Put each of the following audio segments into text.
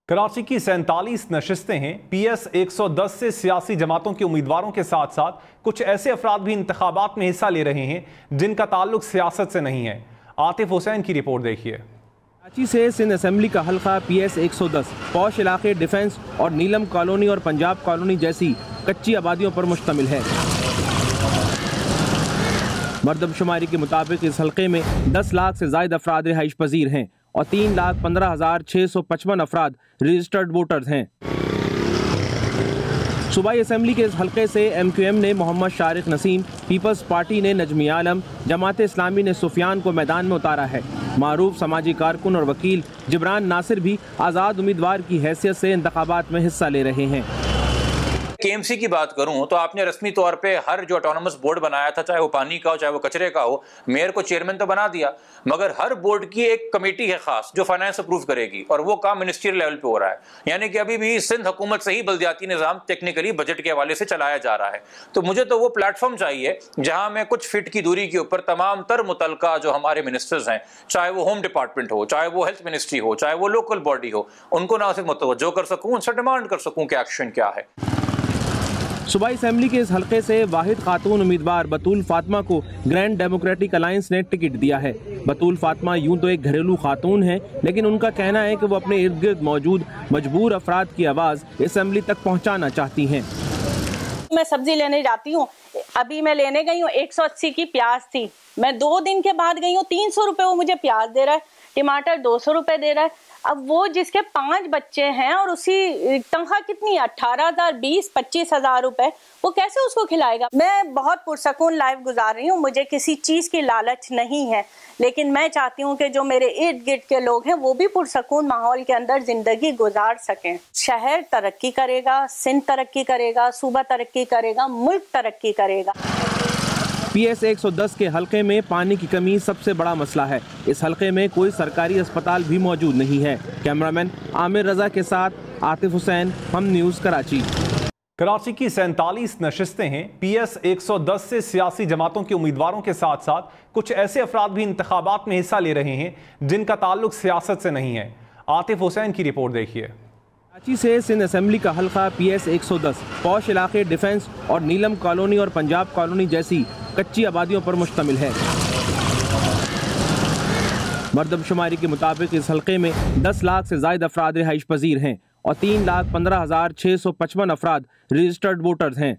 कराची की 47 नशिस्तें हैं। PS 110 से सियासी जमातों के उम्मीदवारों के साथ साथ कुछ ऐसे अफराद भी इंतखाबात में हिस्सा ले रहे हैं जिनका ताल्लुक सियासत से नहीं है। आतिफ हुसैन की रिपोर्ट देखिए। कराची से सिंध असेंबली का हल्का PS 110 पौश इलाके, डिफेंस और नीलम कॉलोनी और पंजाब कॉलोनी जैसी कच्ची आबादियों पर मुश्तमिल है। मरदमशुमारी के मुताबिक इस हल्के में 10 लाख से ज़ायद अफराद रिहाइश पजीर हैं और 3,15,655 अफराद रजिस्टर्ड वोटर्स हैं। सूबाई असेंबली के इस हल्के से MQM ने मोहम्मद शारिक नसीम, पीपल्स पार्टी ने नजमी आलम, जमात इस्लामी ने सुफियान को मैदान में उतारा है। मारूफ समाजी कारकुन और वकील जिब्रान नासिर भी आज़ाद उम्मीदवार की हैसियत से इंतखाबात में हिस्सा ले रहे हैं। KMC की बात करूं तो आपने रस्मी तौर पे हर जो ऑटोनमस बोर्ड बनाया था, चाहे वो पानी का हो चाहे वो कचरे का हो, मेयर को चेयरमैन तो बना दिया, मगर हर बोर्ड की एक कमेटी है खास जो फाइनेंस अप्रूव करेगी और वो काम मिनिस्ट्रियल लेवल पे हो रहा है। यानी कि अभी भी सिंध हुकूमत से ही बल्दियाती निज़ाम टेक्निकली बजट के हवाले से चलाया जा रहा है। तो मुझे तो वो प्लेटफॉर्म चाहिए जहां मैं कुछ फीट की दूरी के ऊपर तमाम तर मुतलका जो हमारे मिनिस्टर्स हैं, चाहे वो होम डिपार्टमेंट हो, चाहे वो हेल्थ मिनिस्ट्री हो, चाहे वो लोकल बॉडी हो, उनको ना सिर्फ मुतवज्जो कर सकूँ, उनसे डिमांड कर सकूँ कि एक्शन क्या है। सूबाई असेंबली के इस हल्के से वाहिद खातून उम्मीदवार बतूल फातिमा को ग्रैंड डेमोक्रेटिक अलायंस ने टिकट दिया है। बतूल फातिमा यूं तो एक घरेलू खातून है, लेकिन उनका कहना है कि वो अपने इर्द गिर्द मौजूद मजबूर अफराद की आवाज़ असेंबली तक पहुँचाना चाहती हैं। मैं सब्जी लेने जाती हूँ, अभी मैं लेने गई हूँ 180 की प्याज थी, मैं 2 दिन के बाद गई हूँ 300 रुपये वो मुझे प्याज दे रहा है, टमाटर 200 रुपये दे रहा है। अब वो जिसके 5 बच्चे हैं और उसी तनख्वाह कितनी है 18,000, 20-25,000 रुपए, वो कैसे उसको खिलाएगा। मैं बहुत पुरसकून लाइफ गुजार रही हूँ, मुझे किसी चीज़ की लालच नहीं है, लेकिन मैं चाहती हूँ कि जो मेरे इर्द गिर्द के लोग हैं वो भी पुरसकून माहौल के अंदर ज़िंदगी गुजार सकें। शहर तरक्की करेगा, सिंध तरक्की करेगा, सूबा तरक्की करेगा, मुल्क तरक्की करेगा। PS 110 के हल्के में पानी की कमी सबसे बड़ा मसला है। इस हल्के में कोई सरकारी अस्पताल भी मौजूद नहीं है। कैमरामैन आमिर रजा के साथ आतिफ हुसैन, हम न्यूज़, कराची। कराची की 47 नशिस्तें हैं। PS 110 से सियासी जमातों के उम्मीदवारों के साथ साथ कुछ ऐसे अफराद भी इंतखाबात में हिस्सा ले रहे हैं जिनका ताल्लुक सियासत से नहीं है। आतिफ हुसैन की रिपोर्ट देखिए। कराची से सिंध असेंबली का हल्का PS 110 पौश इलाके, डिफेंस और नीलम कॉलोनी और पंजाब कॉलोनी जैसी कच्ची आबादियों पर मुश्तमिल है। मरदमशुमारी के मुताबिक इस हल्के में 10 लाख से ज़ायद अफराद रिहाइश पजीर हैं और 3,15,655 अफराद रजिस्टर्ड वोटर्स हैं।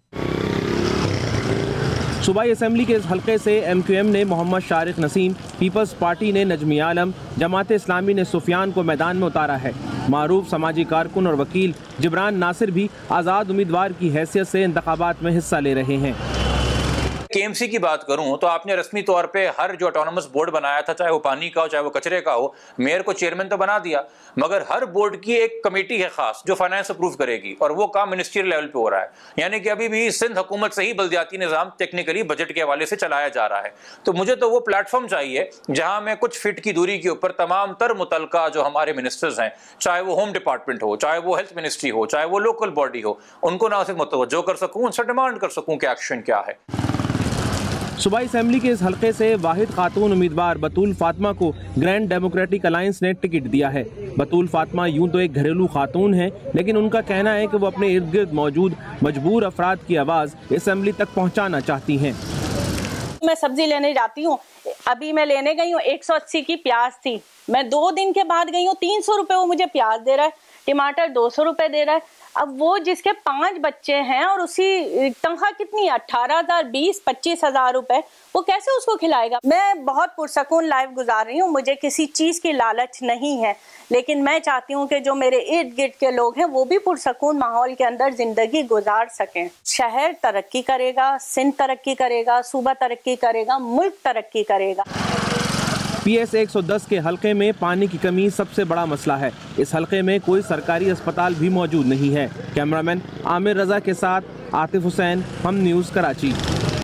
सूबाई असेंबली के इस हल्के से MQM ने मोहम्मद शारिक नसीम, पीपल्स पार्टी ने नजमी आलम, जमात इस्लामी ने सुफियान को मैदान में उतारा है। मारूफ समाजी कारकुन और वकील जिब्रान नासिर भी आज़ाद उम्मीदवार की हैसियत से इंतखाबात में हिस्सा ले रहे हैं। KMC की बात करूं तो आपने रस्मी तौर पे हर जो ऑटोनमस बोर्ड बनाया था, चाहे वो पानी का हो चाहे वो कचरे का हो, मेयर को चेयरमैन तो बना दिया, मगर हर बोर्ड की एक कमेटी है खास जो फाइनेंस अप्रूव करेगी और वो काम मिनिस्ट्रियल लेवल पे हो रहा है। यानी कि अभी भी सिंध हुकूमत से ही बल्दियाती निज़ाम टेक्निकली बजट के हवाले से चलाया जा रहा है। तो मुझे तो वो प्लेटफॉर्म चाहिए जहां मैं कुछ फीट की दूरी के ऊपर तमाम तर मुतलका जो हमारे मिनिस्टर्स हैं, चाहे वो होम डिपार्टमेंट हो, चाहे वो हेल्थ मिनिस्ट्री हो, चाहे वो लोकल बॉडी हो, उनको ना सिर्फ मुतवज्जो कर सकूँ, उनसे डिमांड कर सकूँ कि एक्शन क्या है। सूबाई असेंबली के इस हल्के से वाहिद खातून उम्मीदवार बतूल फातिमा को ग्रैंड डेमोक्रेटिक अलायंस ने टिकट दिया है। बतूल फातिमा यूं तो एक घरेलू खातून है, लेकिन उनका कहना है कि वो अपने इर्द गिर्द मौजूद मजबूर अफराद की आवाज़ असेंबली तक पहुँचाना चाहती हैं। मैं सब्जी लेने जाती हूँ, अभी मैं लेने गई हूँ 180 की प्याज थी, मैं 2 दिन के बाद गई हूँ 300 रुपये वो मुझे प्याज दे रहा है, टमाटर 200 रुपये दे रहा है। अब वो जिसके 5 बच्चे हैं और उसी तनख्वाह कितनी है 18,000, 20-25,000 रुपए, वो कैसे उसको खिलाएगा। मैं बहुत पुरसकून लाइफ गुजार रही हूँ, मुझे किसी चीज़ की लालच नहीं है, लेकिन मैं चाहती हूँ कि जो मेरे इर्द गिर्द के लोग हैं वो भी पुरसकून माहौल के अंदर ज़िंदगी गुजार सकें। शहर तरक्की करेगा, सिंध तरक्की करेगा, सूबा तरक्की करेगा, मुल्क तरक्की करेगा। PS 110 के हल्के में पानी की कमी सबसे बड़ा मसला है। इस हल्के में कोई सरकारी अस्पताल भी मौजूद नहीं है। कैमरामैन आमिर रजा के साथ आतिफ हुसैन, हम न्यूज़, कराची।